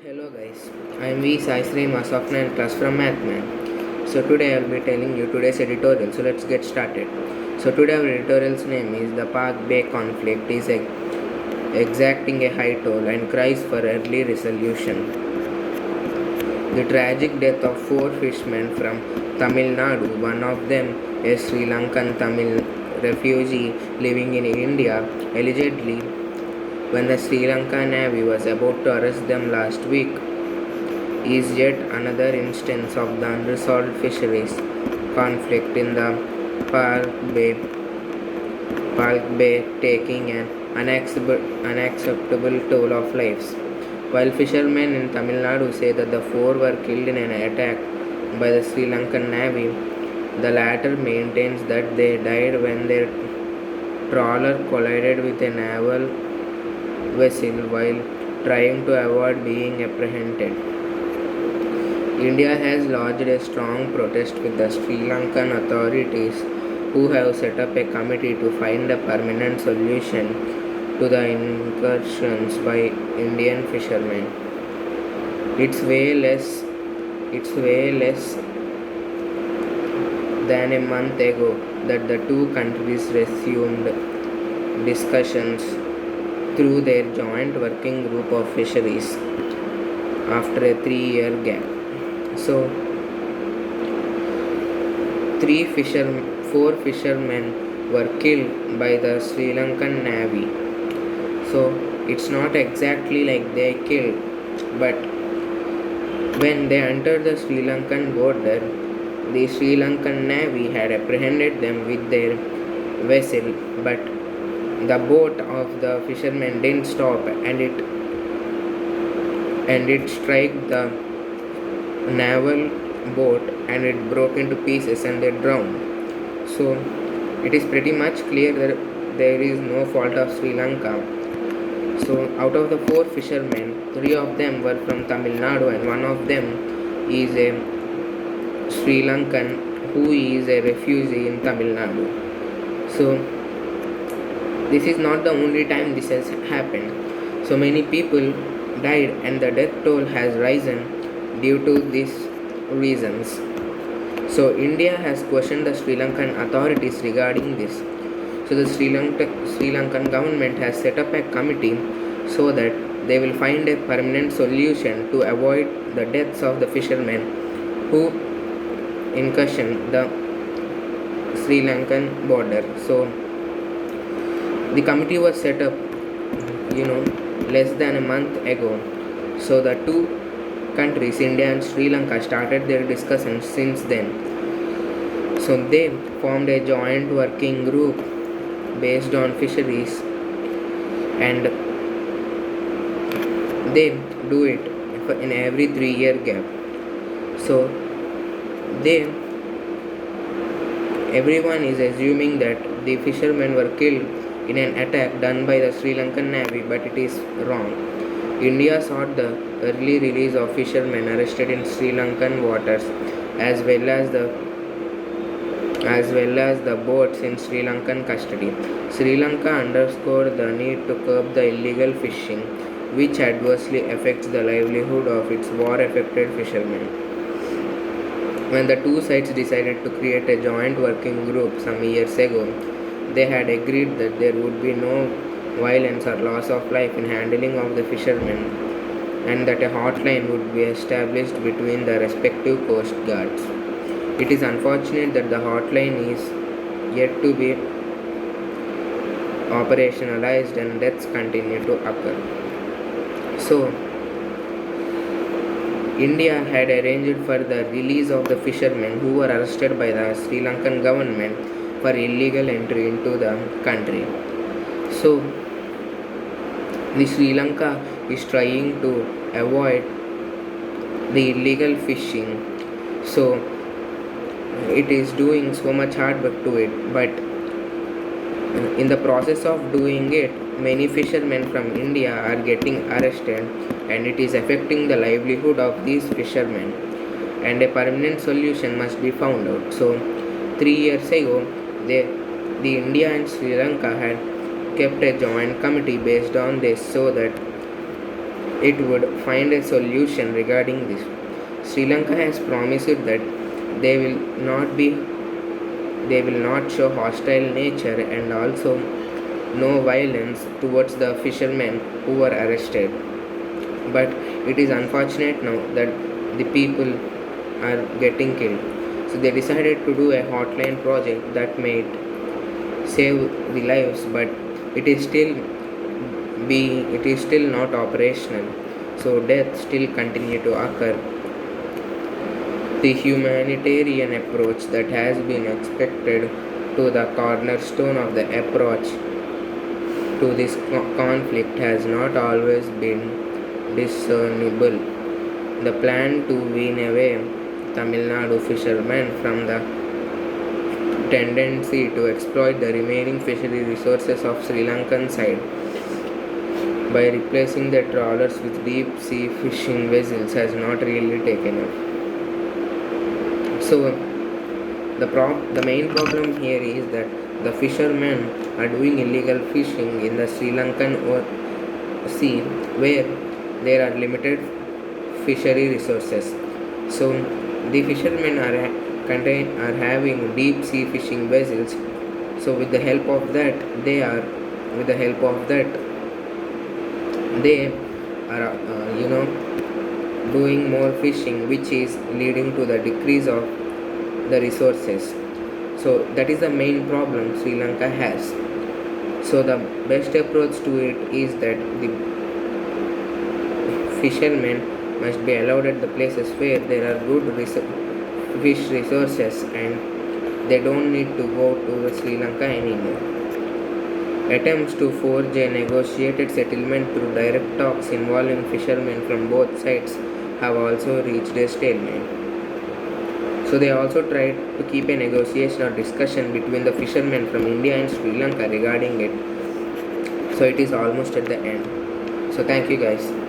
Hello guys, I am V Sai Srinivasapna and Trust from Mathman. So today I will be telling you today's editorial. So let's get started. So today our editorial's name is The Park Bay Conflict is exacting a high toll and cries for early resolution. The tragic death of four fishermen from Tamil Nadu, one of them a Sri Lankan Tamil refugee living in India, allegedly when the Sri Lanka Navy was about to arrest them last week, is yet another instance of the unresolved fisheries conflict in the Park Bay, taking an unacceptable toll of lives. While fishermen in Tamil Nadu say that the four were killed in an attack by the Sri Lankan Navy, the latter maintains that they died when their trawler collided with a naval vessel while trying to avoid being apprehended. India has lodged a strong protest with the Sri Lankan authorities, who have set up a committee to find a permanent solution to the incursions by Indian fishermen. It's way less than a month ago that the two countries resumed discussions through their joint working group of fisheries after a 3-year gap. So, four fishermen were killed by the Sri Lankan Navy. So, it's not exactly like they killed, but when they entered the Sri Lankan border, the Sri Lankan Navy had apprehended them with their vessel, but the boat of the fishermen didn't stop and it struck the naval boat and it broke into pieces and they drowned. So it is pretty much clear that there is no fault of Sri Lanka. So out of the four fishermen, three of them were from Tamil Nadu and one of them is a Sri Lankan who is a refugee in Tamil Nadu. So this is not the only time this has happened. So many people died and the death toll has risen due to these reasons. So India has questioned the Sri Lankan authorities regarding this. So the Sri Lankan government has set up a committee so that they will find a permanent solution to avoid the deaths of the fishermen who incursion the Sri Lankan border. So the committee was set up, less than a month ago. So the two countries, India and Sri Lanka, started their discussions since then. So they formed a joint working group based on fisheries and they do it in every 3-year gap. So everyone is assuming that the fishermen were killed in an attack done by the Sri Lankan Navy, but it is wrong. India sought the early release of fishermen arrested in Sri Lankan waters as well as the boats in Sri Lankan custody. Sri Lanka underscored the need to curb the illegal fishing, which adversely affects the livelihood of its war-affected fishermen. When the two sides decided to create a joint working group some years ago, they had agreed that there would be no violence or loss of life in handling of the fishermen and that a hotline would be established between the respective coast guards. It is unfortunate that the hotline is yet to be operationalized and deaths continue to occur. So, India had arranged for the release of the fishermen who were arrested by the Sri Lankan government for illegal entry into the country. So, the Sri Lanka is trying to avoid the illegal fishing. So, it is doing so much hard work to it, but in the process of doing it, many fishermen from India are getting arrested and it is affecting the livelihood of these fishermen and a permanent solution must be found out. So 3 years ago, the India and Sri Lanka had kept a joint committee based on this so that it would find a solution regarding this. Sri Lanka has promised that they will not be they will not show hostile nature and also no violence towards the fishermen who were arrested. But it is unfortunate now that the people are getting killed. So they decided to do a hotline project that might save the lives, but it is still it is still not operational. So deaths still continue to occur. The humanitarian approach that has been expected to the cornerstone of the approach to this conflict has not always been discernible. The plan to wean away Tamil Nadu fishermen from the tendency to exploit the remaining fishery resources of Sri Lankan side by replacing the trawlers with deep sea fishing vessels has not really taken off. So the main problem here is that the fishermen are doing illegal fishing in the Sri Lankan sea where there are limited fishery resources. So the fishermen are having deep sea fishing vessels. So with the help of that, they are doing more fishing, which is leading to the decrease of the resources. So that is the main problem Sri Lanka has. So the best approach to it is that the fishermen must be allowed at the places where there are good fish resources and they don't need to go to Sri Lanka anymore. Attempts to forge a negotiated settlement through direct talks involving fishermen from both sides have also reached a stalemate. So they also tried to keep a negotiation or discussion between the fishermen from India and Sri Lanka regarding it. So it is almost at the end. So thank you guys.